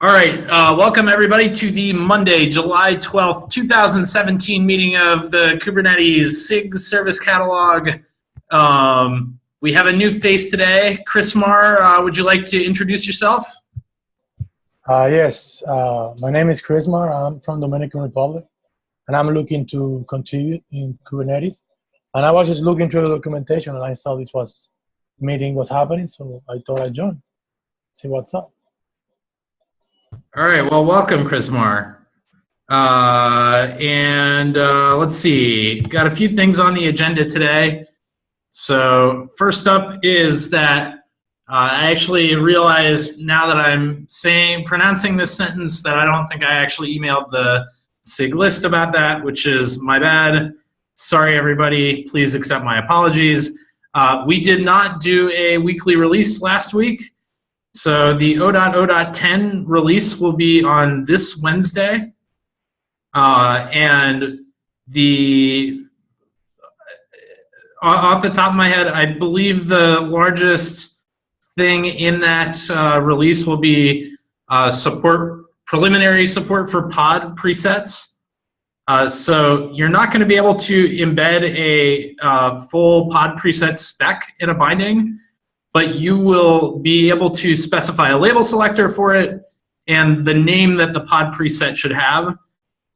All right, welcome everybody to the Monday, July 12th, 2017 meeting of the Kubernetes SIG service catalog. We have a new face today. Chris Marr, would you like to introduce yourself? Yes, my name is Chris Marr. I'm from Dominican Republic, and I'm looking to contribute in Kubernetes. And I was just looking through the documentation, and I saw this meeting was happening, so I thought I'd join, see what's up. All right, well, welcome, Chris Marr. Let's see, got a few things on the agenda today. So first up is that I actually realized now that I'm pronouncing this sentence that I don't think I actually emailed the SIG list about that, which is my bad. Sorry, everybody. Please accept my apologies. We did not do a weekly release last week. So the 0.0.10 release will be on this Wednesday. And off the top of my head, I believe the largest thing in that release will be preliminary support for pod presets. So you're not going to be able to embed a full pod preset spec in a binding, but you will be able to specify a label selector for it and the name that the pod preset should have.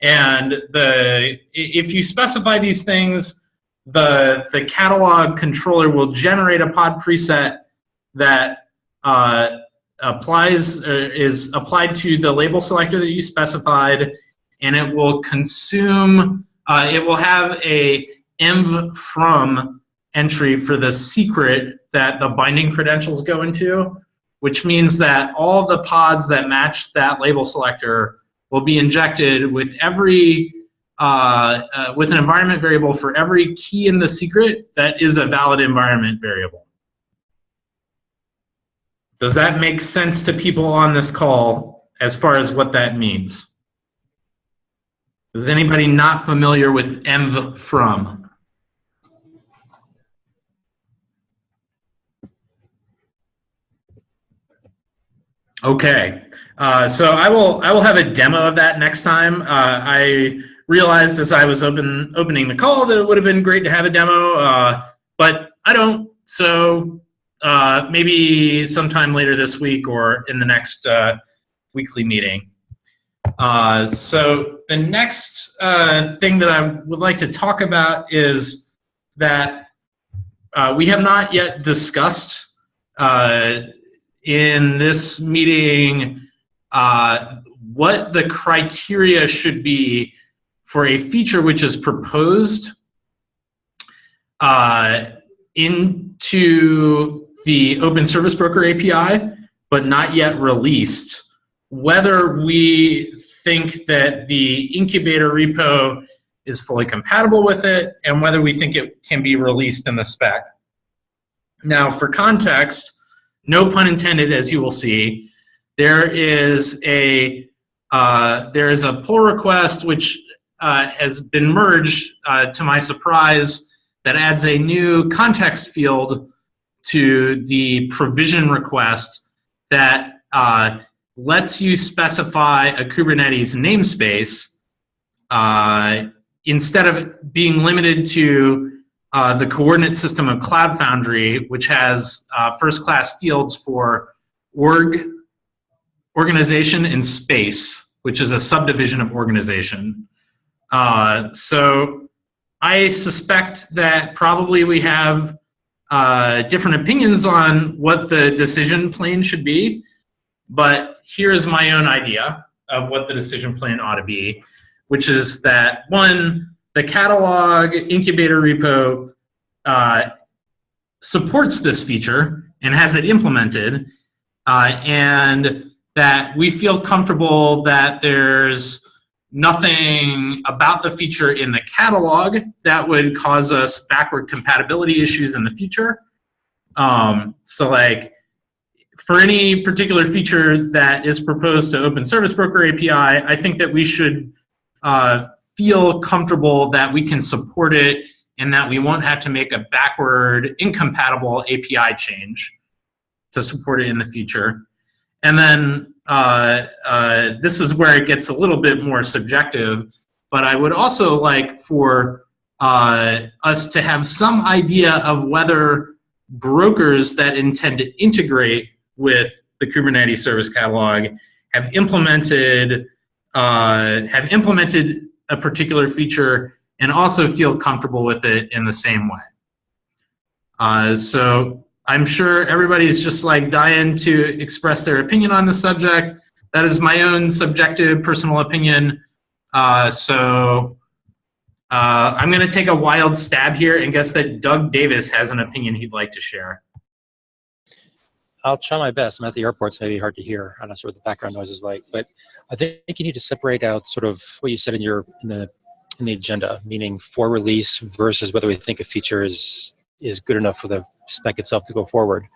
And if you specify these things, the catalog controller will generate a pod preset that is applied to the label selector that you specified, and it will consume, it will have a env from entry for the secret that the binding credentials go into, which means that all the pods that match that label selector will be injected with with an environment variable for every key in the secret that is a valid environment variable. Does that make sense to people on this call as far as what that means? Is anybody not familiar with env from? Okay, so I will have a demo of that next time. I realized as I was opening the call that it would have been great to have a demo, but I don't. So maybe sometime later this week or in the next weekly meeting. So the next thing that I would like to talk about is that we have not yet discussed in this meeting what the criteria should be for a feature which is proposed into the Open Service Broker API, but not yet released. Whether we think that the incubator repo is fully compatible with it, and whether we think it can be released in the spec. Now, for context, no pun intended, as you will see, there is a pull request which has been merged, to my surprise, that adds a new context field to the provision request that lets you specify a Kubernetes namespace instead of being limited to the coordinate system of Cloud Foundry, which has first-class fields for organization and space, which is a subdivision of organization. So I suspect that probably we have different opinions on what the decision plane should be, but here is my own idea of what the decision plane ought to be, which is that, one, the catalog incubator repo supports this feature and has it implemented, and that we feel comfortable that there's nothing about the feature in the catalog that would cause us backward compatibility issues in the future. So like, for any particular feature that is proposed to Open Service Broker API, I think that we should feel comfortable that we can support it and that we won't have to make a backward incompatible API change to support it in the future. And then this is where it gets a little bit more subjective, but I would also like for us to have some idea of whether brokers that intend to integrate with the Kubernetes service catalog have implemented a particular feature and also feel comfortable with it in the same way. So I'm sure everybody's just like dying to express their opinion on the subject. That is my own subjective personal opinion. So I'm going to take a wild stab here and guess that Doug Davis has an opinion he'd like to share. I'll try my best. I'm at the airport, so it may be hard to hear. I'm not sure what the background noise is like, but I think you need to separate out sort of what you said in the agenda, meaning for release versus whether we think a feature is good enough for the spec itself to go forward.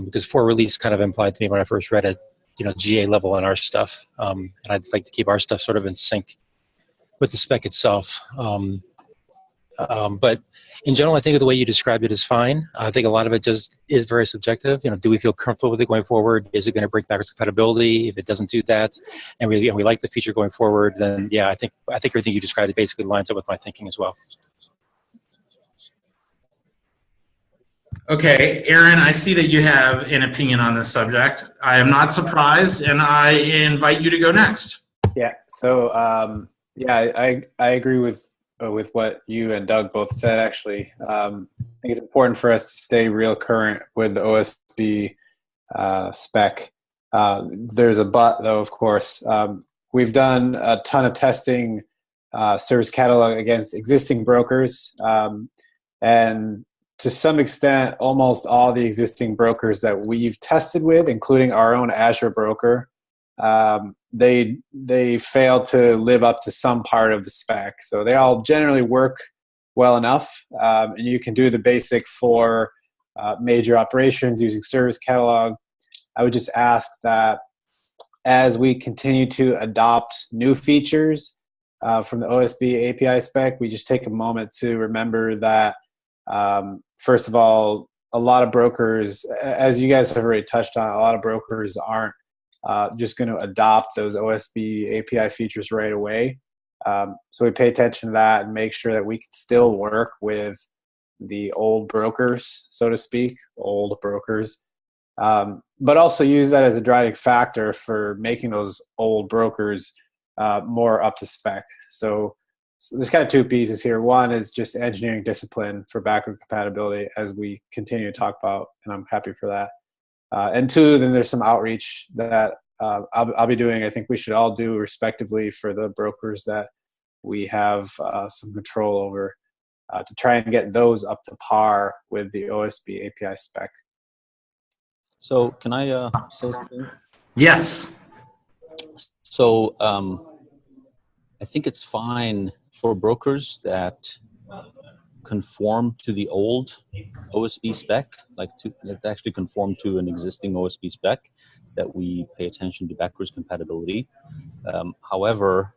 Because for release kind of implied to me when I first read it, GA level on our stuff, and I'd like to keep our stuff sort of in sync with the spec itself. But in general, I think the way you described it is fine. I think a lot of it just is very subjective. Do we feel comfortable with it going forward? Is it going to break backwards compatibility? If it doesn't do that, and we like the feature going forward, then yeah, I think everything you described basically lines up with my thinking as well. Okay, Aaron, I see that you have an opinion on this subject. I am not surprised, and I invite you to go next. Yeah. So I agree with what you and Doug both said. Actually, I think it's important for us to stay real current with the OSB spec. There's a but, though. Of course, we've done a ton of testing service catalog against existing brokers, and to some extent, almost all the existing brokers that we've tested with, including our own Azure broker, they fail to live up to some part of the spec. So they all generally work well enough, and you can do the basic for major operations using service catalog. I would just ask that as we continue to adopt new features from the OSB API spec, we just take a moment to remember that first of all, a lot of brokers, as you guys have already touched on, a lot of brokers aren't just going to adopt those OSB API features right away. So we pay attention to that and make sure that we can still work with the old brokers, so to speak, but also use that as a driving factor for making those old brokers more up to spec. So there's kind of two pieces here. One is just engineering discipline for backward compatibility, as we continue to talk about, and I'm happy for that. And two, then there's some outreach that I'll be doing. I think we should all do respectively for the brokers that we have some control over to try and get those up to par with the OSB API spec. So can I say something? Yes. So I think it's fine for brokers that conform to the old OSB spec, that actually conform to an existing OSB spec, that we pay attention to backwards compatibility. However,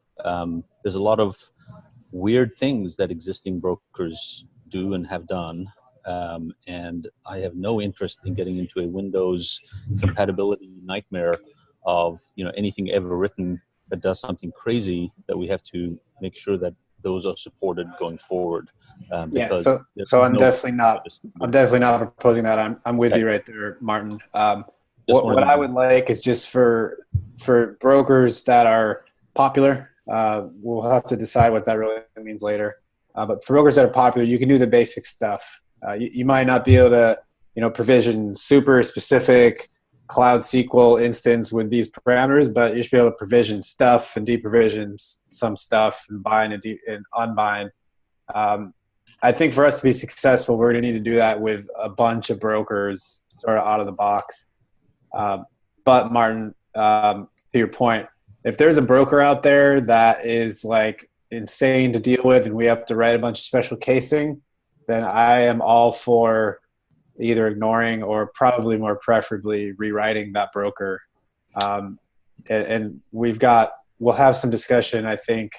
there's a lot of weird things that existing brokers do and have done, and I have no interest in getting into a Windows compatibility nightmare of anything ever written that does something crazy, that we have to make sure that those are supported going forward. So I'm definitely not proposing that. I'm with you right there, Martin. What I would like is just for brokers that are popular. We'll have to decide what that really means later. But for brokers that are popular, you can do the basic stuff. You might not be able to, provision super specific Cloud SQL instance with these parameters, but you should be able to provision stuff and deprovision some stuff and bind and unbind. I think for us to be successful, we're going to need to do that with a bunch of brokers sort of out of the box. But Martin, to your point, if there's a broker out there that is like insane to deal with and we have to write a bunch of special casing, then I am all for either ignoring or probably more preferably rewriting that broker. And we'll have some discussion, I think,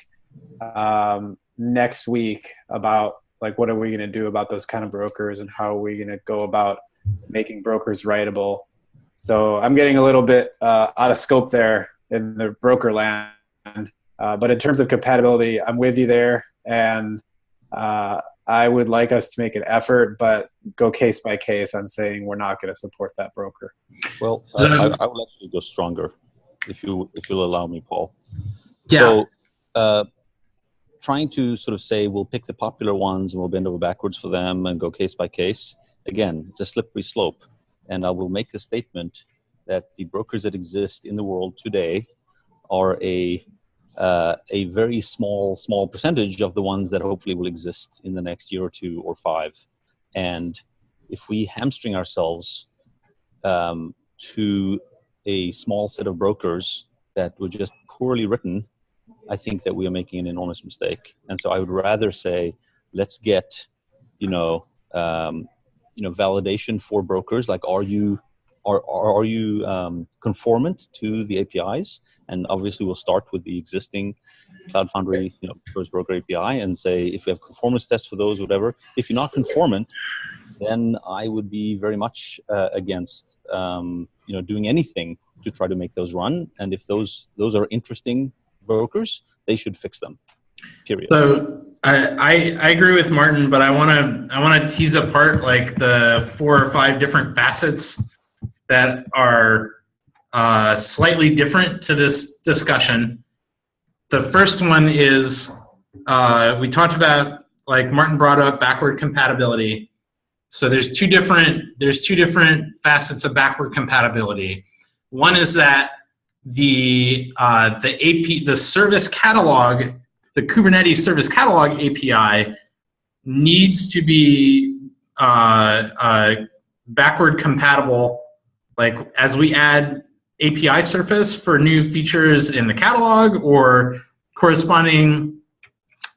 next week about what are we going to do about those kind of brokers and how are we going to go about making brokers writable. So I'm getting a little bit out of scope there in the broker land. But in terms of compatibility, I'm with you there. And I would like us to make an effort, but go case by case on saying we're not going to support that broker. Well, I will actually go stronger, if you'll allow me, Paul. Yeah. So, trying to sort of say we'll pick the popular ones and we'll bend over backwards for them and go case by case. Again, it's a slippery slope. And I will make the statement that the brokers that exist in the world today are a very small percentage of the ones that hopefully will exist in the next year or 2 or 5. And if we hamstring ourselves to a small set of brokers that were just poorly written, I think that we are making an enormous mistake. And so I would rather say, let's get, validation for brokers. Like, are you conformant to the APIs? And obviously, we'll start with the existing Cloud Foundry, First Broker API, and say if we have conformance tests for those, whatever. If you're not conformant, then I would be very much against doing anything to try to make those run. And if those are interesting brokers, they should fix them. Period. So I agree with Martin, but I want to tease apart like the 4 or 5 different facets that are slightly different to this discussion. The first one is we talked about, like Martin brought up, backward compatibility. So there's two different facets of backward compatibility. One is that the service catalog, the Kubernetes service catalog API needs to be backward compatible. Like as we add API surface for new features in the catalog or corresponding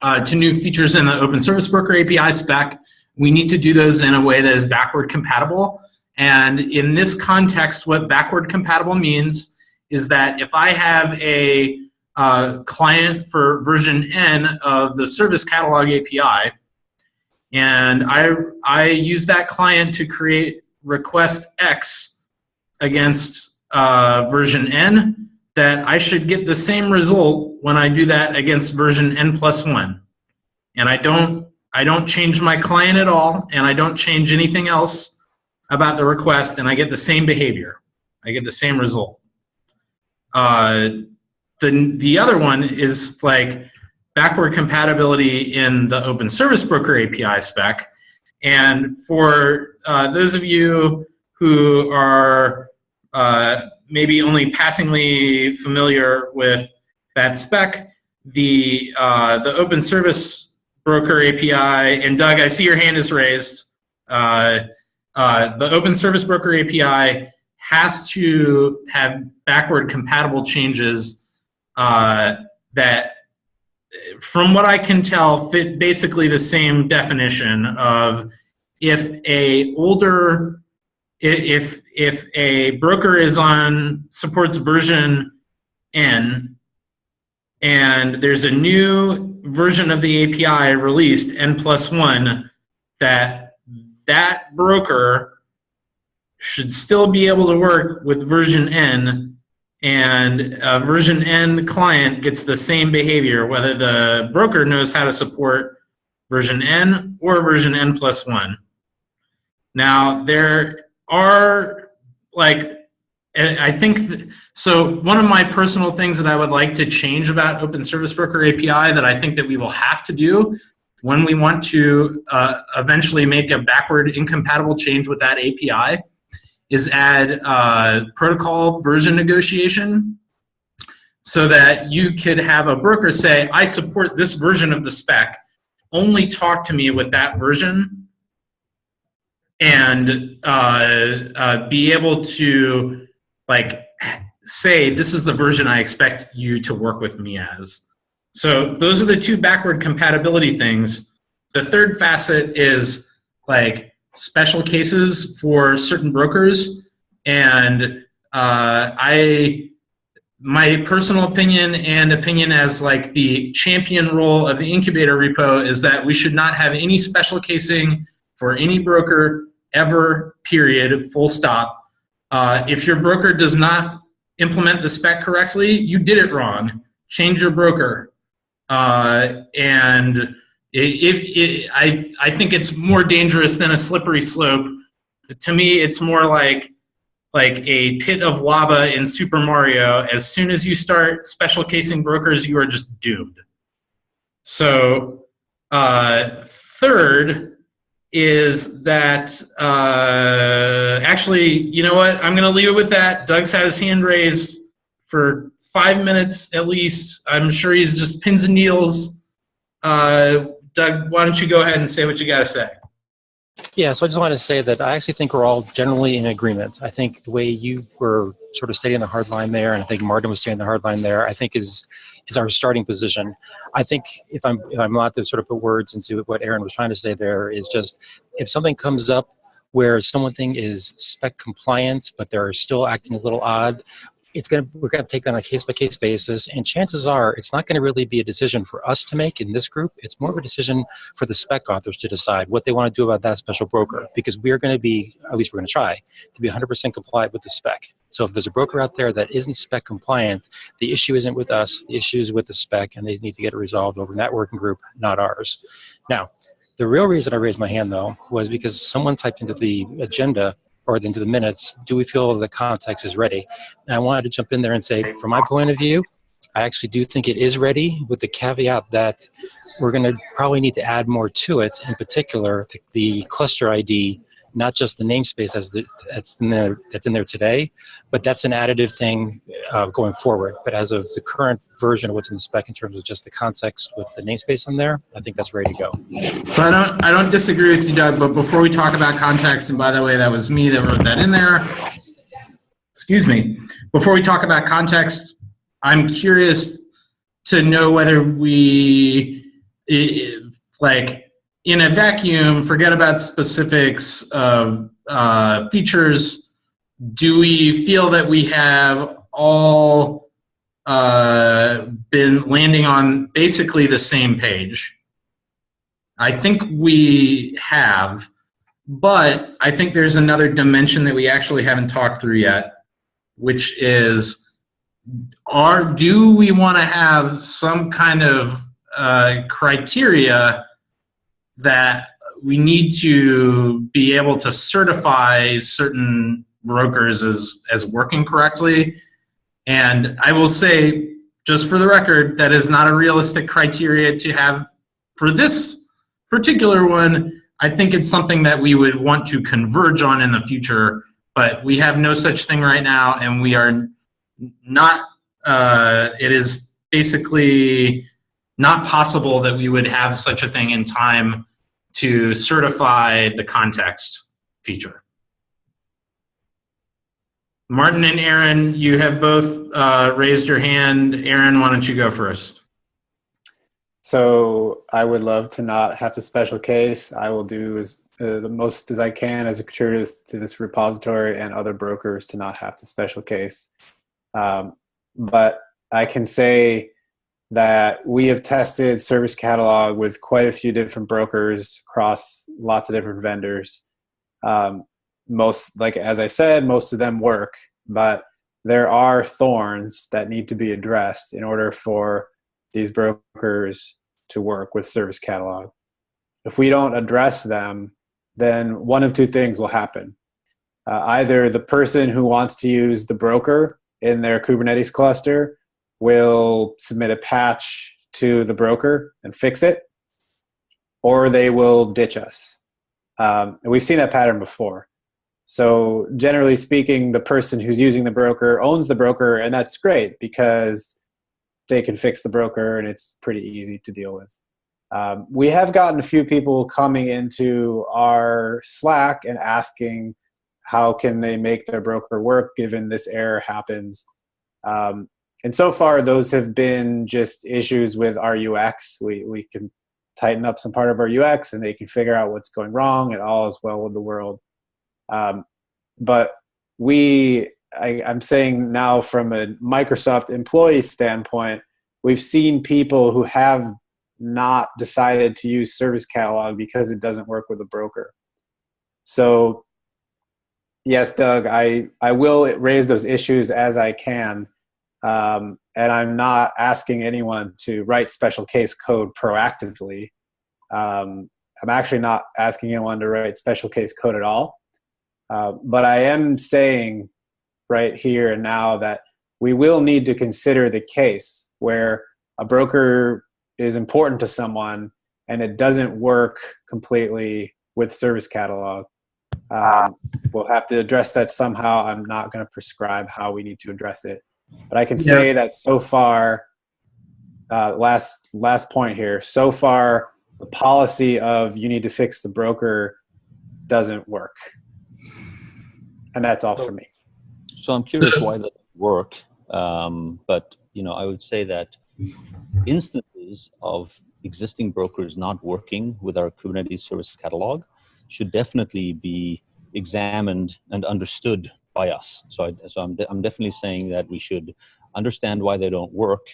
to new features in the Open Service Broker API spec, we need to do those in a way that is backward compatible. And in this context, what backward compatible means is that if I have a client for version N of the Service Catalog API, and I use that client to create request X against version N, that I should get the same result when I do that against version N+1. And I don't change my client at all, and I don't change anything else about the request, and I get the same behavior. I get the same result. The other one is like backward compatibility in the Open Service Broker API spec. And for those of you who are maybe only passingly familiar with that spec, the Open Service Broker API, and Doug, I see your hand is raised. The Open Service Broker API has to have backward compatible changes that, from what I can tell, fit basically the same definition of if a broker supports version N, and there's a new version of the API released, N+1, that broker should still be able to work with version N, and a version N client gets the same behavior, whether the broker knows how to support version N or version N+1. Now, there are, I think, so one of my personal things that I would like to change about Open Service Broker API that I think that we will have to do when we want to eventually make a backward incompatible change with that API is add protocol version negotiation, so that you could have a broker say, I support this version of the spec, only talk to me with that version, and be able to say, this is the version I expect you to work with me as. So those are the 2 backward compatibility things. The third facet is special cases for certain brokers, and my personal opinion and opinion as the champion role of the incubator repo is that we should not have any special casing for any broker ever, period, full stop. If your broker does not implement the spec correctly, you did it wrong. Change your broker. And I think it's more dangerous than a slippery slope. To me, it's more like a pit of lava in Super Mario. As soon as you start special casing brokers, you are just doomed. So third is that, actually, you know what? I'm going to leave it with that. Doug's had his hand raised for 5 minutes at least. I'm sure he's just pins and needles. Doug, why don't you go ahead and say what you got to say? Yeah, so I just wanted to say that I actually think we're all generally in agreement. I think the way you were sort of stating the hard line there, and I think Martin was stating the hard line there, I think is our starting position. I think if I'm allowed to sort of put words into what Aaron was trying to say there, is just if something comes up where something is spec compliant, but they're still acting a little odd, we're gonna take that on a case-by-case basis, and chances are it's not gonna really be a decision for us to make in this group. It's more of a decision for the spec authors to decide what they want to do about that special broker, because we are gonna be, at least we're gonna try, to be 100% compliant with the spec. So if there's a broker out there that isn't spec compliant, the issue isn't with us, the issue is with the spec, and they need to get it resolved over that working group, not ours. Now, the real reason I raised my hand, though, was because someone typed into the agenda or into the minutes, do we feel the context is ready? And I wanted to jump in there and say, from my point of view, I actually do think it is ready, with the caveat that we're going to probably need to add more to it, in particular the cluster ID, not just the namespace that's in there today, but that's an additive thing going forward. But as of the current version of what's in the spec in terms of just the context with the namespace in there, I think that's ready to go. So I don't disagree with you, Doug, but before we talk about context, and by the way, that was me that wrote that in there. Excuse me. Before we talk about context, I'm curious to know whether we, like, in a vacuum, forget about specifics of features. Do we feel that we have all been landing on basically the same page? I think we have, but I think there's another dimension that we actually haven't talked through yet, which is, do we want to have some kind of criteria that we need to be able to certify certain brokers as working correctly? And I will say, just for the record, that is not a realistic criteria to have for this particular one. I think it's something that we would want to converge on in the future, but we have no such thing right now, and we are not, it is basically not possible that we would have such a thing in time to certify the context feature. Martin and Aaron, you have both raised your hand. Aaron, why don't you go first? So I would love to not have to special case. I will do the most as I can as a contributor to this repository and other brokers to not have to special case. But I can say that we have tested Service Catalog with quite a few different brokers across lots of different vendors. Most, like as I said, most of them work, but there are thorns that need to be addressed in order for these brokers to work with Service Catalog. If we don't address them, then one of two things will happen. Either the person who wants to use the broker in their Kubernetes cluster will submit a patch to the broker and fix it, or they will ditch us. And we've seen that pattern before. So generally speaking, the person who's using the broker owns the broker, and that's great because they can fix the broker and it's pretty easy to deal with. We have gotten a few people coming into our Slack and asking how can they make their broker work given this error happens. And so far, those have been just issues with our UX. We can tighten up some part of our UX and they can figure out what's going wrong, and all is well with the world. But I'm saying now from a Microsoft employee standpoint, we've seen people who have not decided to use Service Catalog because it doesn't work with a broker. So Yes, Doug, I will raise those issues as I can. And I'm not asking anyone to write special case code proactively. I'm actually not asking anyone to write special case code at all. But I am saying right here and now that we will need to consider the case where a broker is important to someone and it doesn't work completely with service catalog. We'll have to address that somehow. I'm not going to prescribe how we need to address it. But I can say that so far, last point here, so far the policy of you need to fix the broker doesn't work. And that's all for me. So I'm curious why that doesn't work. But, I would say that instances of existing brokers not working with our Kubernetes service catalog should definitely be examined and understood by us. So I'm definitely saying that we should understand why they don't work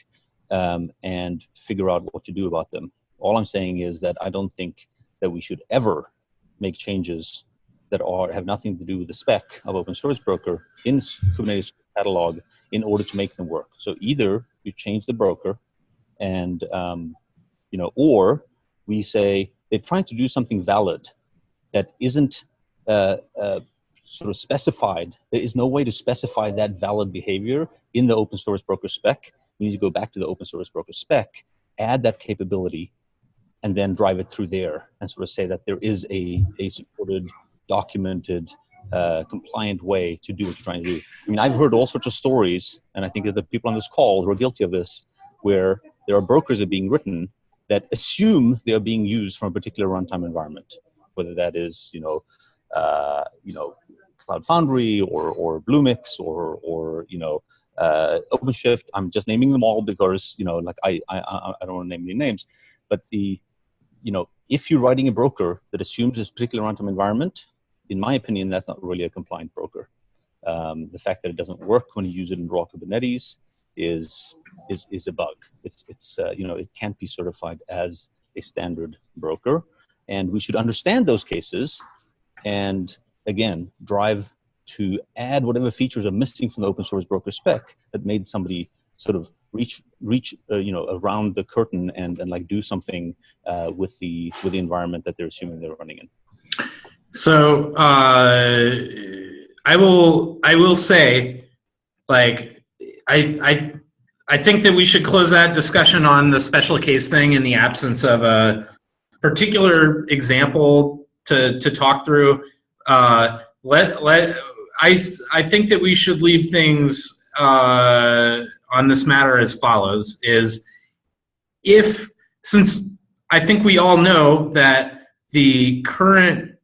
and figure out what to do about them. All I'm saying is that I don't think that we should ever make changes that have nothing to do with the spec of Open Source Broker in Kubernetes catalog in order to make them work. So either you change the broker and, or we say they're trying to do something valid that isn't sort of specified. There is no way to specify that valid behavior in the Open Source Broker spec. We need to go back to the Open Source Broker spec, add that capability, and then drive it through there and sort of say that there is a supported, documented, compliant way to do what you're trying to do. I mean, I've heard all sorts of stories, and I think that the people on this call who are guilty of this, where there are brokers that are being written that assume they are being used from a particular runtime environment, whether that is, Cloud Foundry or Bluemix or OpenShift. I'm just naming them all because, I don't want to name any names, but if you're writing a broker that assumes this particular runtime environment, in my opinion, that's not really a compliant broker. The fact that it doesn't work when you use it in raw Kubernetes is a bug. It can't be certified as a standard broker, and we should understand those cases and again drive to add whatever features are missing from the Open Source Broker spec that made somebody sort of reach around the curtain and like do something with the environment that they're assuming they're running in. So I will say, like, I think that we should close that discussion on the special case thing in the absence of a particular example to talk through. I think that we should leave things on this matter as follows: since I think we all know that the current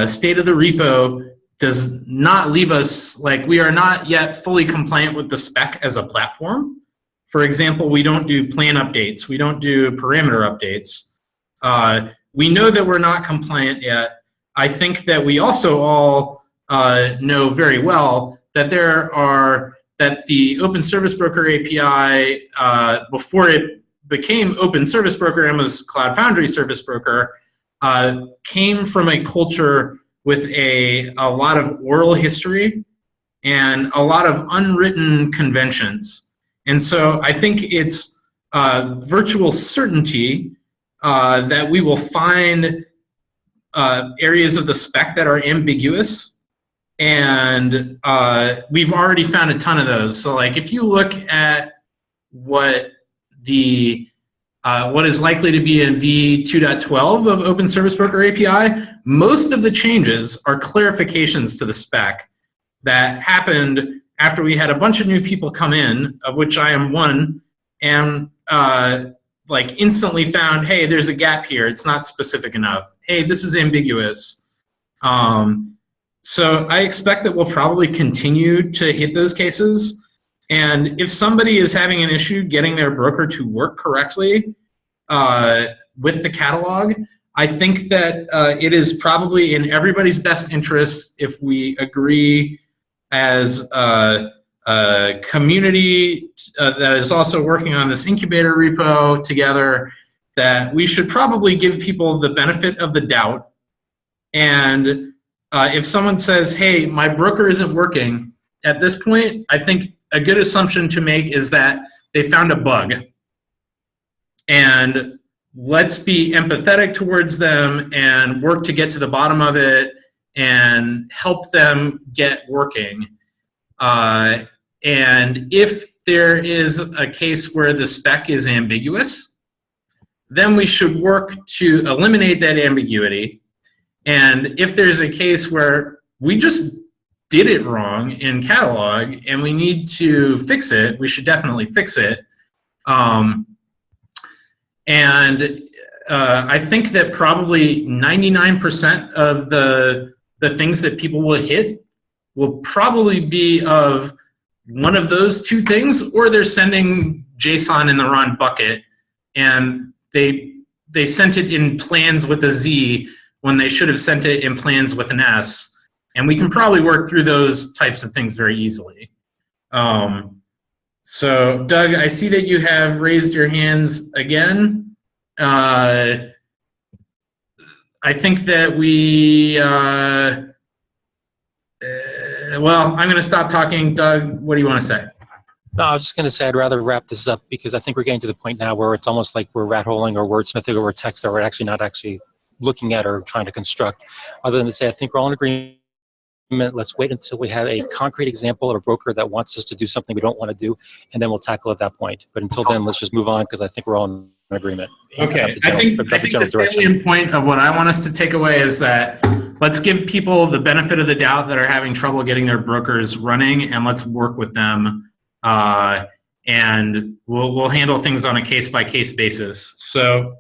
state of the repo does not leave us, like, we are not yet fully compliant with the spec as a platform. For example, we don't do plan updates. We don't do parameter updates. We know that we're not compliant yet. I think that we also all know very well that that the Open Service Broker API, before it became Open Service Broker and was Cloud Foundry Service Broker, came from a culture with a lot of oral history and a lot of unwritten conventions. And so I think it's virtual certainty that we will find areas of the spec that are ambiguous, and we've already found a ton of those. So, like, if you look at what is likely to be in v2.12 of Open Service Broker API, most of the changes are clarifications to the spec that happened after we had a bunch of new people come in, of which I am one, and like instantly found, hey, there's a gap here. It's not specific enough. Hey, this is ambiguous. So I expect that we'll probably continue to hit those cases. And if somebody is having an issue getting their broker to work correctly with the catalog, I think that it is probably in everybody's best interest if we agree as a community that is also working on this incubator repo together, that we should probably give people the benefit of the doubt and if someone says, hey, my broker isn't working, at this point, I think a good assumption to make is that they found a bug. And let's be empathetic towards them and work to get to the bottom of it and help them get working. And if there is a case where the spec is ambiguous, then we should work to eliminate that ambiguity. And if there's a case where we just did it wrong in catalog and we need to fix it, we should definitely fix it. I think that probably 99% of the things that people will hit will probably be of one of those two things, or they're sending JSON in the wrong bucket and they sent it in plans with a Z when they should have sent it in plans with an S. And we can probably work through those types of things very easily. So Doug, I see that you have raised your hands again. I think that we, well, I'm going to stop talking. Doug, what do you want to say? No, I was just going to say I'd rather wrap this up because I think we're getting to the point now where it's almost like we're rat-holing or wordsmithing over text that we're actually not actually looking at or trying to construct. Other than to say I think we're all in agreement. Let's wait until we have a concrete example of a broker that wants us to do something we don't want to do, and then we'll tackle at that point. But until then, let's just move on because I think we're all in agreement. Okay, I think the salient point of what I want us to take away is that let's give people the benefit of the doubt that are having trouble getting their brokers running, and let's work with them. And we'll handle things on a case-by-case basis. So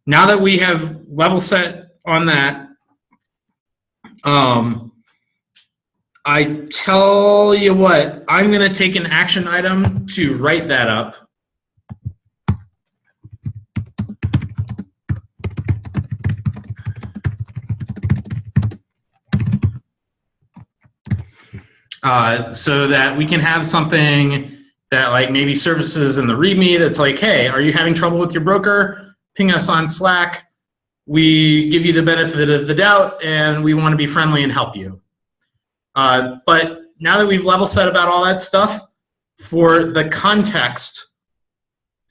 now that we have level set on that, I tell you what, I'm going to take an action item to write that up. So that we can have something that like maybe surfaces in the README that's like, hey, are you having trouble with your broker? Ping us on Slack. We give you the benefit of the doubt and we want to be friendly and help you. But now that we've level set about all that stuff, for the context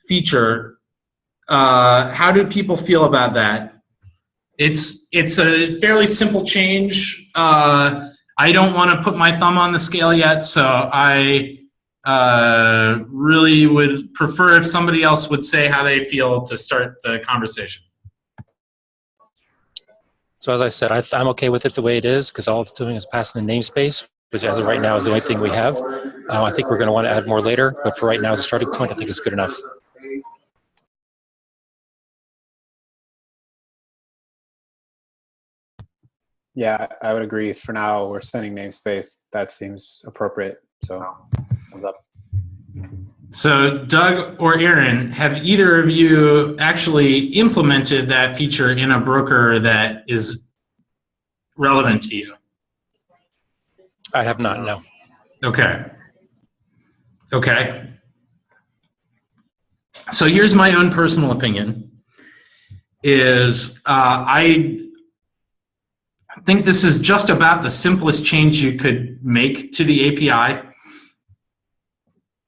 feature, how do people feel about that? It's a fairly simple change. I don't want to put my thumb on the scale yet, so I really would prefer if somebody else would say how they feel to start the conversation. So as I said, I'm okay with it the way it is because all it's doing is passing the namespace, which as of right now is the only thing we have. I think we're going to want to add more later, but for right now as a starting point, I think it's good enough. Yeah, I would agree. For now, we're sending namespace. That seems appropriate. So, thumbs up. So, Doug or Aaron, have either of you actually implemented that feature in a broker that is relevant to you? I have not, no. Okay. Okay. So here's my own personal opinion, is I think this is just about the simplest change you could make to the API.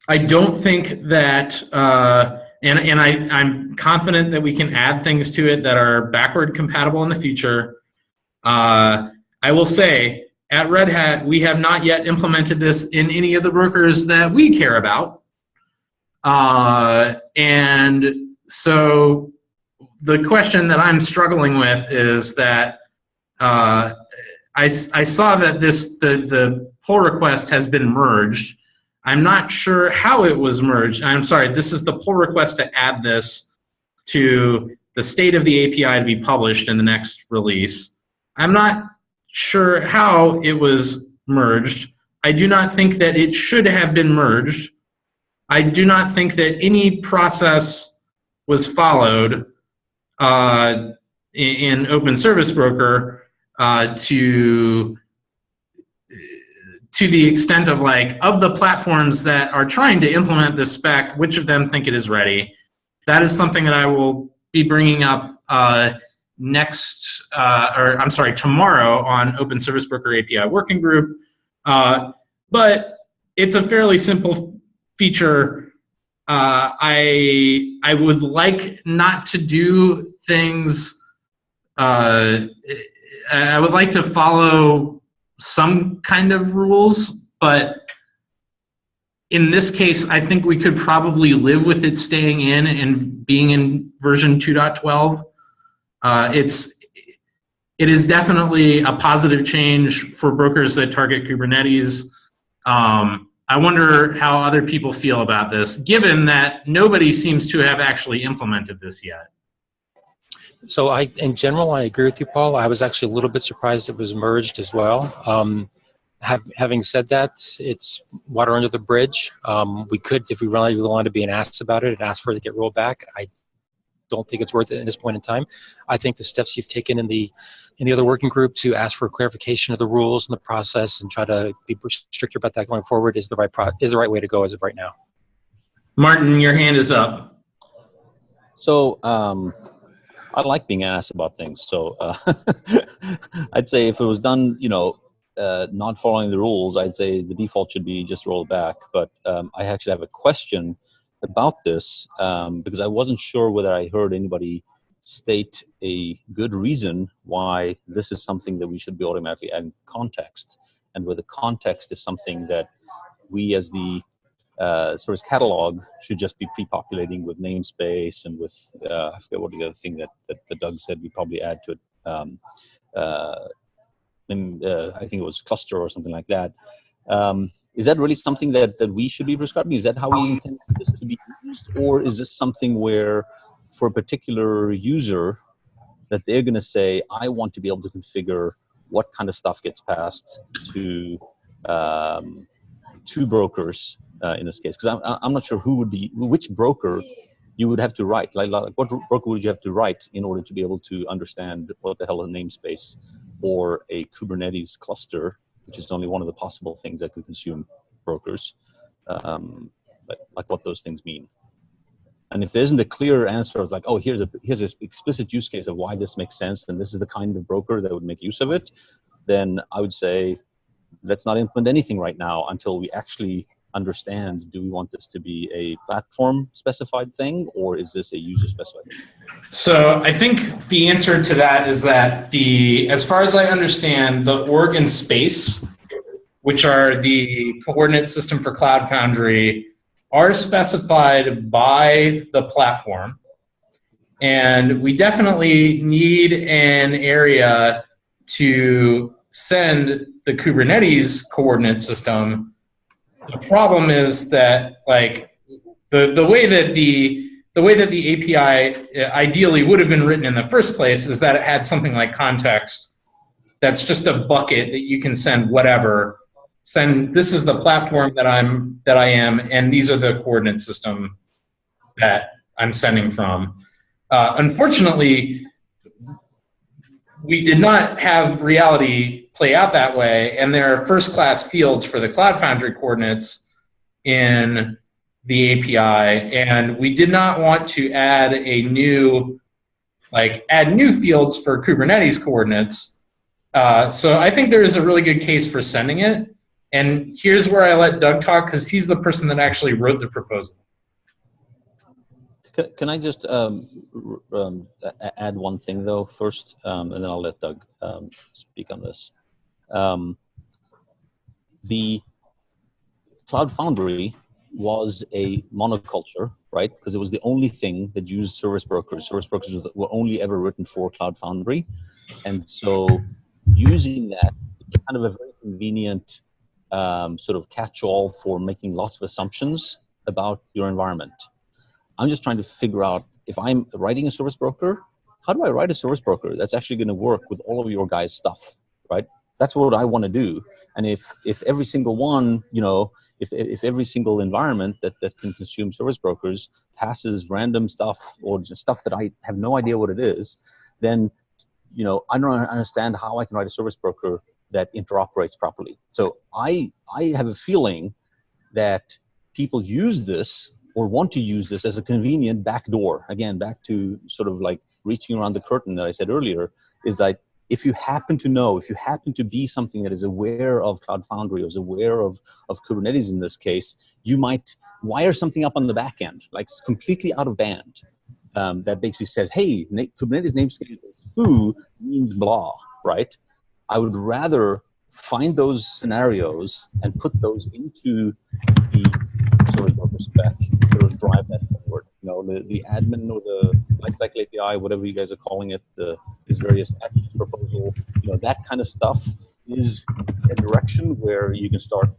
I don't think that, I'm confident that we can add things to it that are backward compatible in the future. I will say, at Red Hat, we have not yet implemented this in any of the brokers that we care about. And so the question that I'm struggling with is that I saw that the pull request has been merged. I'm not sure how it was merged. I'm sorry, this is the pull request to add this to the state of the API to be published in the next release. I'm not sure how it was merged. I do not think that it should have been merged. I do not think that any process was followed in Open Service Broker to the extent of like, of the platforms that are trying to implement this spec, which of them think it is ready? That is something that I will be bringing up tomorrow on Open Service Broker API Working Group. But it's a fairly simple feature. I would like not to do things. I would like to follow some kind of rules, but in this case, I think we could probably live with it staying in and being in version 2.12. It is definitely a positive change for brokers that target Kubernetes. I wonder how other people feel about this, given that nobody seems to have actually implemented this yet. So in general, I agree with you, Paul. I was actually a little bit surprised it was merged as well. Having said that, it's water under the bridge. We could, if we really wanted to be an ass about it, and ask for it to get rolled back. I don't think it's worth it at this point in time. I think the steps you've taken in the other working group to ask for clarification of the rules and the process and try to be stricter about that going forward is the right way to go as of right now. Martin, your hand is up. So I like being asked about things. So I'd say if it was done, not following the rules, I'd say the default should be just roll back. But I actually have a question about this because I wasn't sure whether I heard anybody state a good reason why this is something that we should be automatically adding context, and whether context is something that we as the service catalog should just be pre-populating with namespace and with I forget what the other thing that Doug said we probably add to it. I think it was cluster or something like that. Is that really something that we should be prescribing? Is that how we intend this to be used? Or is this something where for a particular user that they're going to say, I want to be able to configure what kind of stuff gets passed to brokers in this case? Because I'm not sure which broker you would have to write. Like what broker would you have to write in order to be able to understand what the hell a namespace or a Kubernetes cluster, which is only one of the possible things that could consume brokers, like what those things mean. And if there isn't a clear answer of like, oh, here's an explicit use case of why this makes sense, and this is the kind of broker that would make use of it, then I would say, let's not implement anything right now until we actually understand, do we want this to be a platform specified thing, or is this a user specified thing? So I think the answer to that is that as far as I understand, the org and space, which are the coordinate system for Cloud Foundry, are specified by the platform. And we definitely need an area to send the Kubernetes coordinate system. The problem is that like the way that the API ideally would have been written in the first place is that it had something like context that's just a bucket that you can send whatever. This is the platform that I am, and these are the coordinate system that I'm sending from. Unfortunately, we did not have reality play out that way, and there are first-class fields for the Cloud Foundry coordinates in the API, and we did not want to add new fields for Kubernetes coordinates. So I think there is a really good case for sending it. And here's where I let Doug talk, because he's the person that actually wrote the proposal. Can I just add one thing, though, first, and then I'll let Doug speak on this. The Cloud Foundry was a monoculture, right? Because it was the only thing that used service brokers. Service brokers were only ever written for Cloud Foundry. And so using that, it's kind of a very convenient sort of catch-all for making lots of assumptions about your environment. I'm just trying to figure out, if I'm writing a service broker, how do I write a service broker that's actually going to work with all of your guys' stuff, right? That's what I want to do. And if every single one, if every single environment that can consume service brokers passes random stuff or just stuff that I have no idea what it is, then, I don't understand how I can write a service broker that interoperates properly. So I have a feeling that people use this or want to use this as a convenient backdoor. Again, back to sort of like reaching around the curtain that I said earlier, is that if you happen to be something that is aware of Cloud Foundry, or is aware of Kubernetes in this case, you might wire something up on the back end, like completely out of band, that basically says, hey, Kubernetes namespace is foo means blah, right? I would rather find those scenarios and put those into the service broker spec to drive that forward. The admin or the lifecycle API, whatever you guys are calling it, these various actions proposal, that kind of stuff is a direction where you can start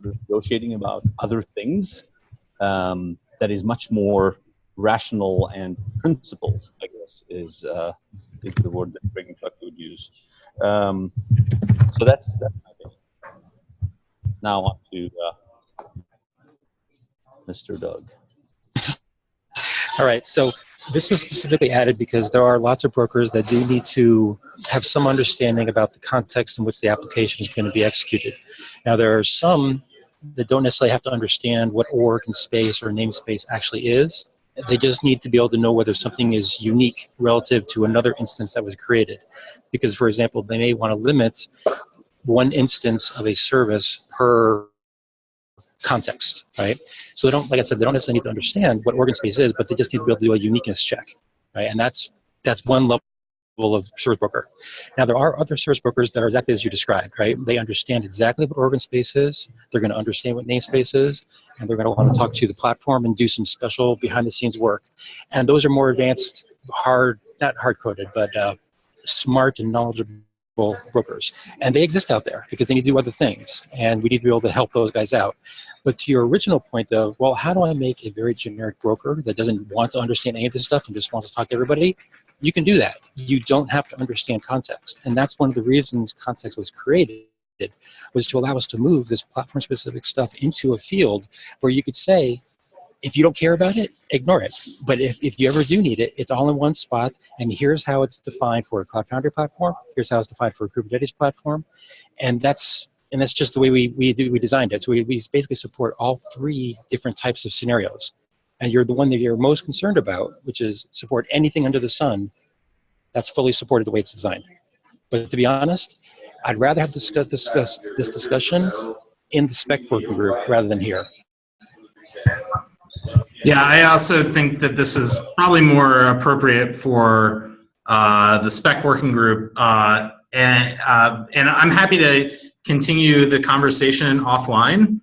negotiating about other things that is much more rational and principled, I guess, is the word that Greg and Chuck would use. So that's my thing. Now on to Mr. Doug. All right, so this was specifically added because there are lots of brokers that do need to have some understanding about the context in which the application is going to be executed. Now, there are some that don't necessarily have to understand what org and space or namespace actually is. They just need to be able to know whether something is unique relative to another instance that was created. Because, for example, they may want to limit one instance of a service per context, right? So they don't, like I said, they don't necessarily need to understand what organ space is, but they just need to be able to do a uniqueness check, right? And that's one level of service broker. Now, there are other service brokers that are exactly as you described, right? They understand exactly what organ space is, they're going to understand what namespace is, and they're going to want to talk to the platform and do some special behind-the-scenes work. And those are more advanced, not hard-coded, but smart and knowledgeable brokers. And they exist out there because they need to do other things, and we need to be able to help those guys out. But to your original point of, well, how do I make a very generic broker that doesn't want to understand any of this stuff and just wants to talk to everybody? You can do that. You don't have to understand context. And that's one of the reasons context was created, was to allow us to move this platform-specific stuff into a field where you could say, if you don't care about it, ignore it. But if you ever do need it, it's all in one spot, and here's how it's defined for a Cloud Foundry platform, here's how it's defined for a Kubernetes platform, and that's just the way we designed it. So we basically support all three different types of scenarios. And you're the one that you're most concerned about, which is support anything under the sun, that's fully supported the way it's designed. But to be honest, I'd rather have this discussion in the spec working group rather than here. Yeah, I also think that this is probably more appropriate for the spec working group, and I'm happy to continue the conversation offline.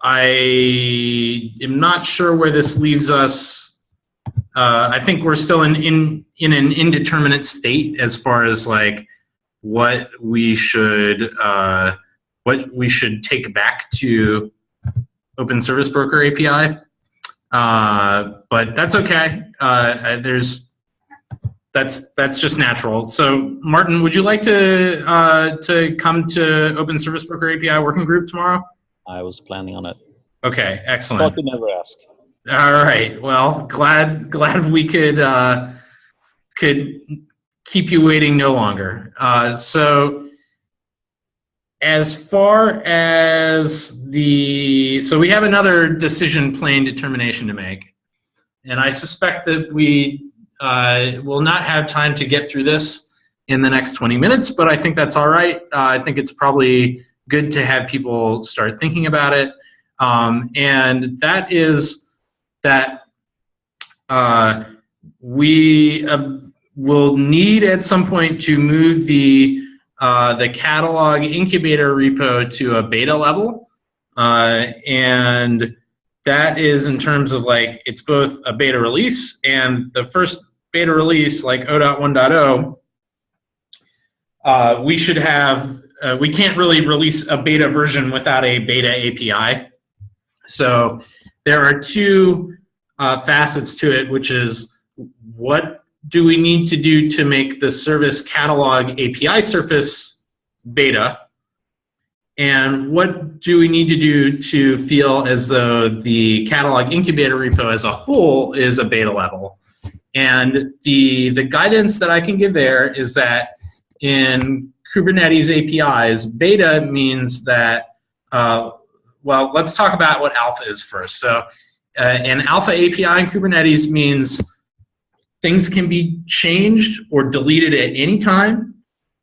I am not sure where this leaves us. I think we're still in an indeterminate state as far as like what we should take back to Open Service Broker API, but that's okay. That's just natural. So, Martin, would you like to come to Open Service Broker API working group tomorrow? I was planning on it. Okay, excellent. Thought to never ask. All right. Well, glad we could keep you waiting no longer. So. As far as so we have another decision plane determination to make. And I suspect that we will not have time to get through this in the next 20 minutes, but I think that's all right. I think it's probably good to have people start thinking about it. And that is that we will need at some point to move the catalog incubator repo to a beta level. And that is in terms of like, it's both a beta release and the first beta release, like 0.1.0, we should have, we can't really release a beta version without a beta API. So there are two facets to it, which is what do we need to do to make the service catalog API surface beta? And what do we need to do to feel as though the catalog incubator repo as a whole is a beta level? And the guidance that I can give there is that in Kubernetes APIs, beta means that, well, let's talk about what alpha is first. So an alpha API in Kubernetes means things can be changed or deleted at any time,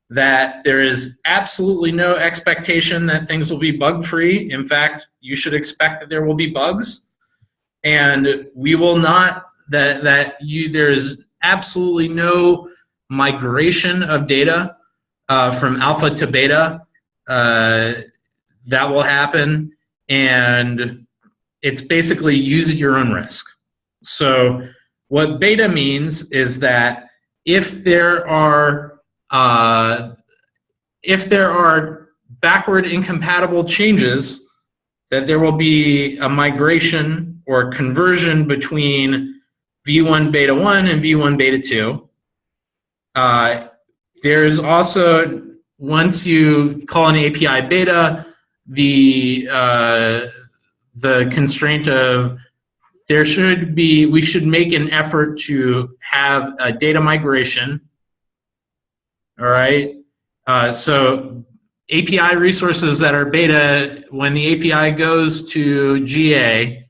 that there is absolutely no expectation that things will be bug-free. In fact, you should expect that there will be bugs. And we will not, there's absolutely no migration of data from alpha to beta. That will happen. And it's basically use at your own risk. So what beta means is that if there are backward incompatible changes, that there will be a migration or conversion between V1 beta 1 and V1 beta 2. There's also, once you call an API beta, the constraint of we should make an effort to have a data migration. All right. So API resources that are beta, when the API goes to GA,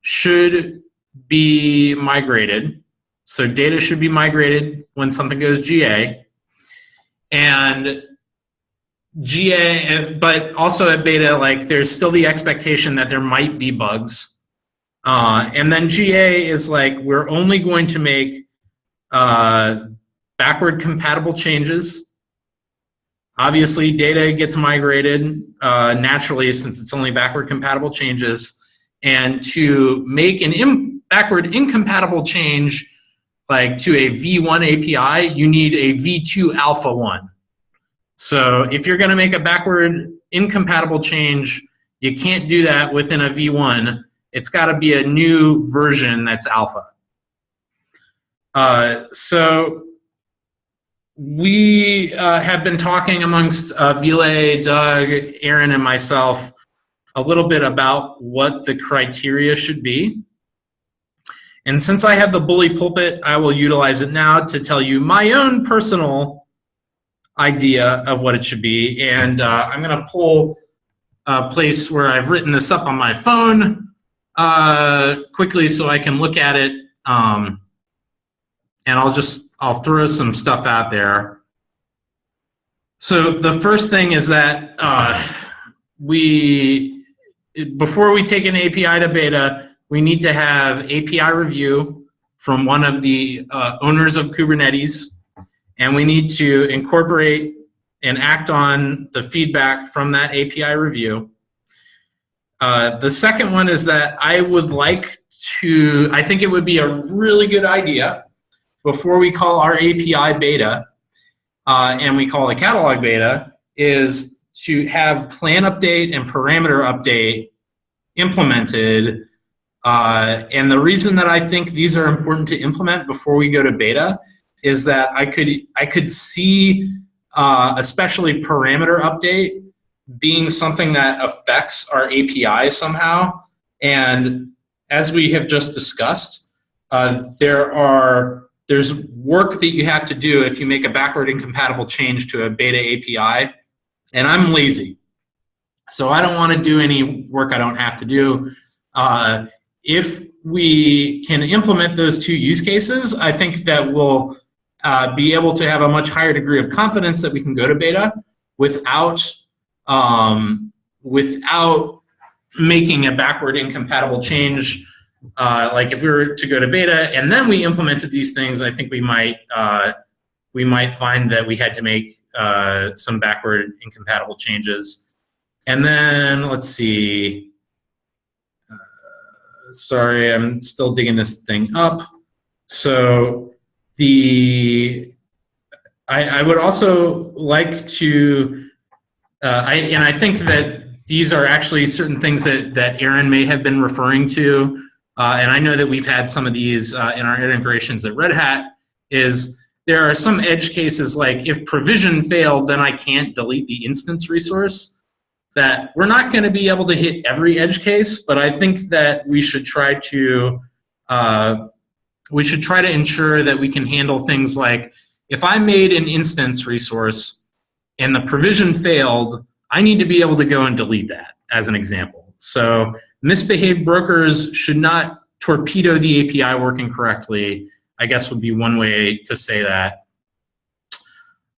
should be migrated. So data should be migrated when something goes GA. And GA, but also at beta, like there's still the expectation that there might be bugs. And then GA is like, we're only going to make backward compatible changes. Obviously, data gets migrated naturally since it's only backward compatible changes. And to make an backward incompatible change, like to a V1 API, you need a V2 alpha 1. So if you're going to make a backward incompatible change, you can't do that within a V1. It's got to be a new version that's alpha. So we have been talking amongst Vile, Doug, Aaron, and myself a little bit about what the criteria should be. And since I have the bully pulpit, I will utilize it now to tell you my own personal idea of what it should be. And I'm going to pull a place where I've written this up on my phone quickly so I can look at it. And I'll throw some stuff out there. So the first thing is that before we take an API to beta, we need to have API review from one of the owners of Kubernetes, and we need to incorporate and act on the feedback from that API review. The second one is that I think it would be a really good idea before we call our API beta and we call it catalog beta, is to have plan update and parameter update implemented. And the reason that I think these are important to implement before we go to beta is that I could see especially parameter update being something that affects our API somehow. And as we have just discussed, there's work that you have to do if you make a backward incompatible change to a beta API. And I'm lazy, so I don't want to do any work I don't have to do. If we can implement those two use cases, I think that we'll be able to have a much higher degree of confidence that we can go to beta without making a backward incompatible change. Like if we were to go to beta and then we implemented these things, I think we might find that we had to make some backward incompatible changes. And then let's see. Sorry, I'm still digging this thing up. So I would also like to, I think that these are actually certain things that Aaron may have been referring to, and I know that we've had some of these in our integrations at Red Hat, is there are some edge cases like if provision failed, then I can't delete the instance resource. That we're not going to be able to hit every edge case, but I think that we should try to ensure that we can handle things like if I made an instance resource and the provision failed, I need to be able to go and delete that as an example. So misbehaved brokers should not torpedo the API working correctly, I guess would be one way to say that.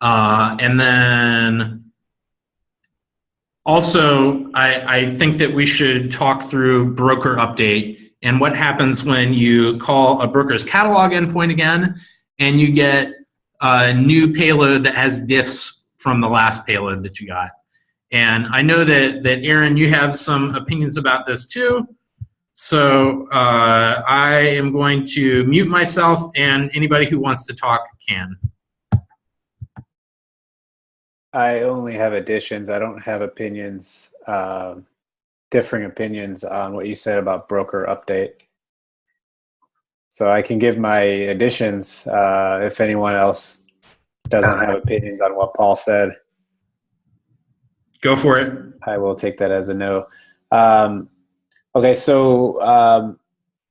And then also, I think that we should talk through broker update and what happens when you call a broker's catalog endpoint again and you get a new payload that has diffs from the last payload that you got. And I know that Aaron, you have some opinions about this too. So I am going to mute myself, and anybody who wants to talk can. I only have additions. I don't have opinions, differing opinions on what you said about broker update. So I can give my additions if anyone else doesn't have opinions on what Paul said. Go for it. I will take that as a no. Okay, so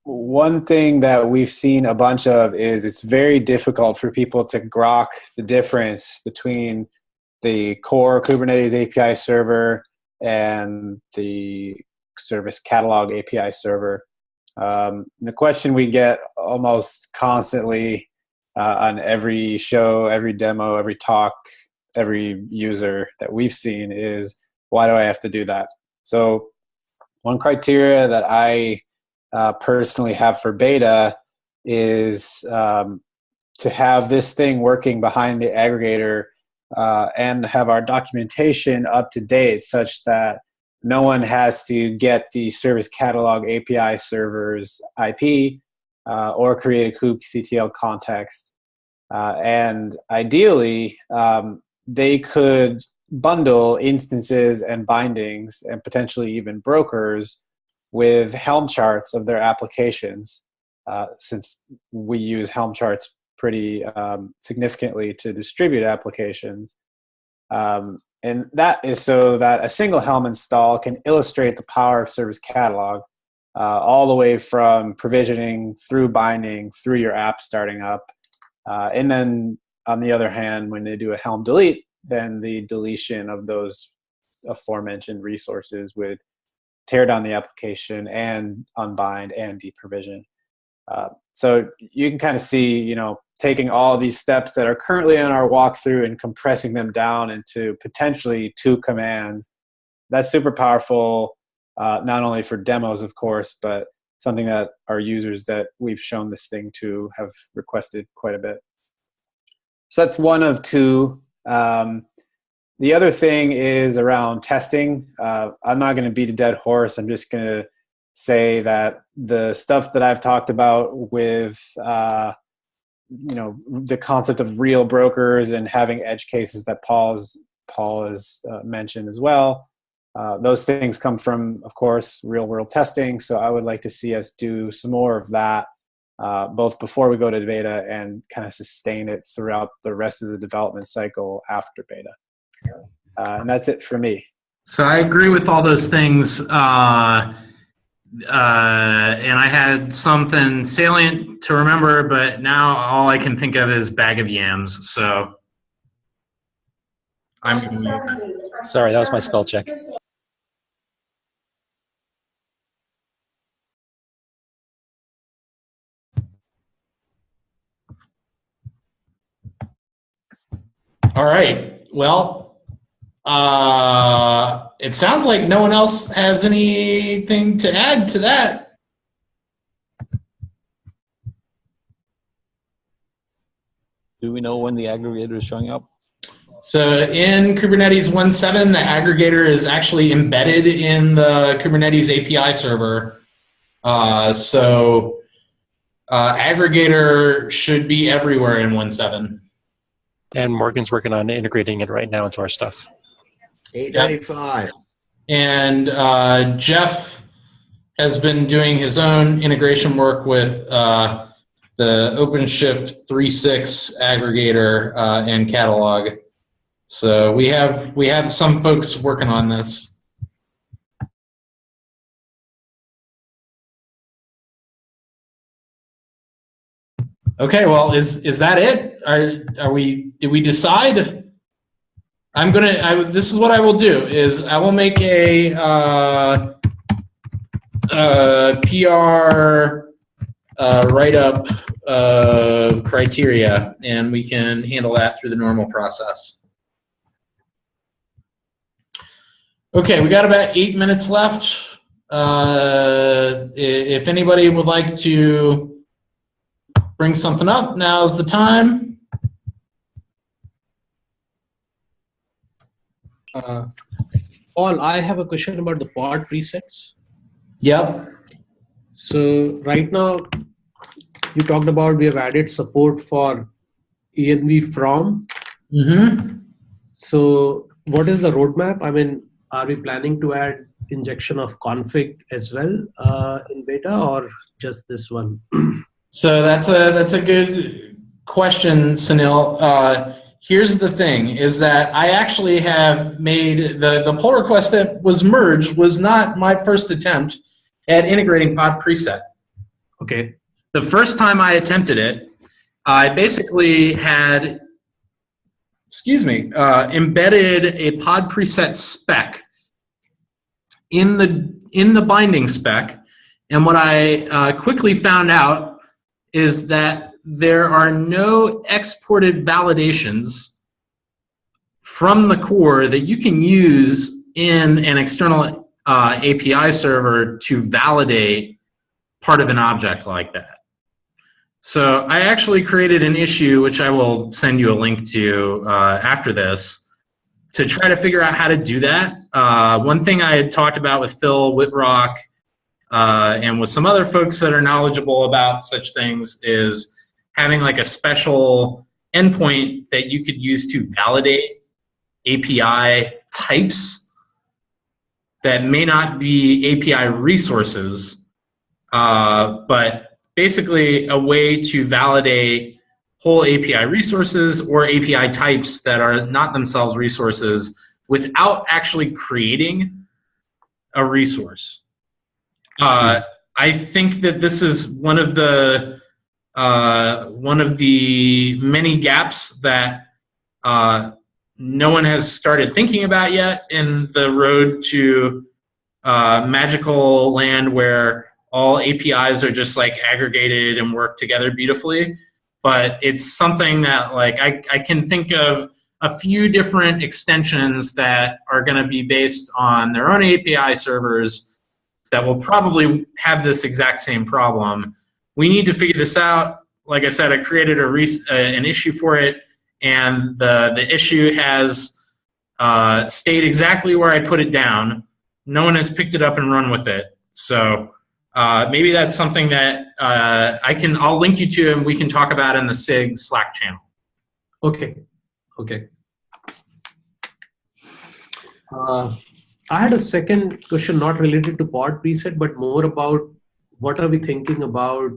one thing that we've seen a bunch of is it's very difficult for people to grok the difference between the core Kubernetes API server and the service catalog API server. The question we get almost constantly on every show, every demo, every talk, every user that we've seen is, why do I have to do that? So one criteria that I personally have for beta is to have this thing working behind the aggregator and have our documentation up to date such that no one has to get the service catalog API server's IP or create a kubectl context. And ideally, they could bundle instances and bindings and potentially even brokers with Helm charts of their applications, since we use Helm charts pretty significantly to distribute applications. And that is so that a single Helm install can illustrate the power of Service Catalog all the way from provisioning through binding through your app starting up. And then on the other hand, when they do a Helm delete, then the deletion of those aforementioned resources would tear down the application and unbind and deprovision. So you can kind of see, taking all these steps that are currently in our walkthrough and compressing them down into potentially 2 commands. That's super powerful, not only for demos, of course, but something that our users that we've shown this thing to have requested quite a bit. So that's one of 2. The other thing is around testing. I'm not going to beat a dead horse. I'm just going to say that the stuff that I've talked about with the concept of real brokers and having edge cases that Paul has mentioned as well. Those things come from, of course, real world testing. So I would like to see us do some more of that, both before we go to beta and kind of sustain it throughout the rest of the development cycle after beta. And that's it for me. So I agree with all those things. And I had something salient to remember, but now all I can think of is bag of yams. So I'm sorry, that was my spell check. All right. Well, it sounds like no one else has anything to add to that. Do we know when the aggregator is showing up? So in Kubernetes 1.7, the aggregator is actually embedded in the Kubernetes API server. Aggregator should be everywhere in 1.7. And Morgan's working on integrating it right now into our stuff. 895. And Jeff has been doing his own integration work with the OpenShift 3.6 aggregator and catalog. So we have some folks working on this. Okay, well, is that it? Did we decide? This is what I will do, is I will make a PR write-up criteria, and we can handle that through the normal process. Okay, we got about 8 minutes left. If anybody would like to bring something up, now's the time. Paul, I have a question about the pod presets. Yep. So right now, you talked about we have added support for env from. Mm-hmm. So what is the roadmap? I mean, are we planning to add injection of config as well in beta, or just this one? So that's a good question, Sunil. Here's the thing, is that I actually have made the pull request that was merged was not my first attempt at integrating pod preset. Okay. The first time I attempted it, I basically had, embedded a pod preset spec in the binding spec, and what I quickly found out is that there are no exported validations from the core that you can use in an external API server to validate part of an object like that. So I actually created an issue, which I will send you a link to after this, to try to figure out how to do that. One thing I had talked about with Phil Whitrock and with some other folks that are knowledgeable about such things is having like a special endpoint that you could use to validate API types that may not be API resources, but basically a way to validate whole API resources or API types that are not themselves resources without actually creating a resource. I think that this is one of the many gaps that no one has started thinking about yet in the road to magical land where all APIs are just like aggregated and work together beautifully. But it's something that like I can think of a few different extensions that are going to be based on their own API servers that will probably have this exact same problem. We need to figure this out. Like I said, I created an issue for it, and the issue has stayed exactly where I put it down. No one has picked it up and run with it. So maybe that's something that I'll link you to, and we can talk about in the SIG Slack channel. Okay. Okay. I had a second question, not related to pod preset, but more about what are we thinking about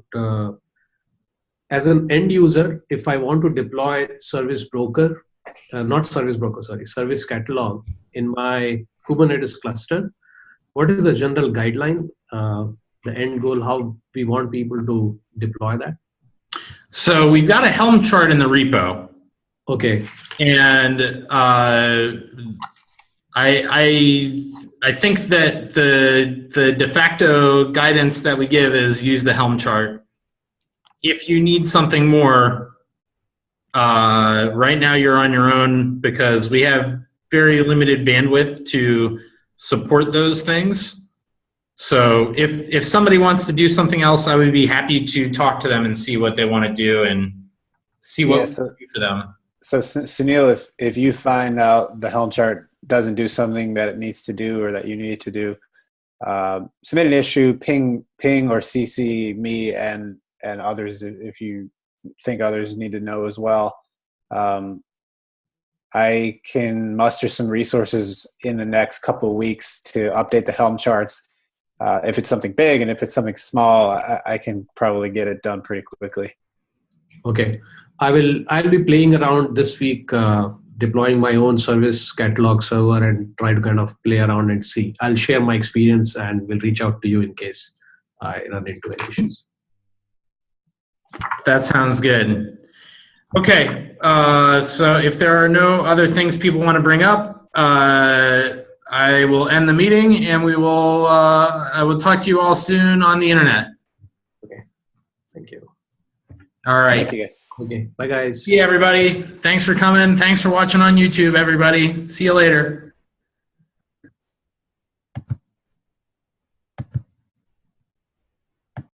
as an end user, if I want to deploy service catalog in my Kubernetes cluster, what is the general guideline, the end goal, how we want people to deploy that? So we've got a Helm chart in the repo. Okay. And I think that the de facto guidance that we give is use the Helm chart. If you need something more, right now you're on your own because we have very limited bandwidth to support those things. So if somebody wants to do something else, I would be happy to talk to them and see what they want to do and see what we can do for them. So Sunil, if you find out the Helm chart doesn't do something that it needs to do or that you need to do, submit an issue, ping or CC me and others if you think others need to know as well. I can muster some resources in the next couple of weeks to update the Helm charts. If it's something big, and if it's something small, I can probably get it done pretty quickly. Okay. I'll be playing around this week, deploying my own service catalog server and try to kind of play around and see. I'll share my experience and will reach out to you in case I run into any issues. That sounds good. Okay, so if there are no other things people want to bring up, I I will end the meeting, and we will. I will talk to you all soon on the internet. Okay. Thank you. All right. Thank you, guys. Okay. Bye, guys. See you, everybody. Thanks for coming. Thanks for watching on YouTube, everybody. See you later.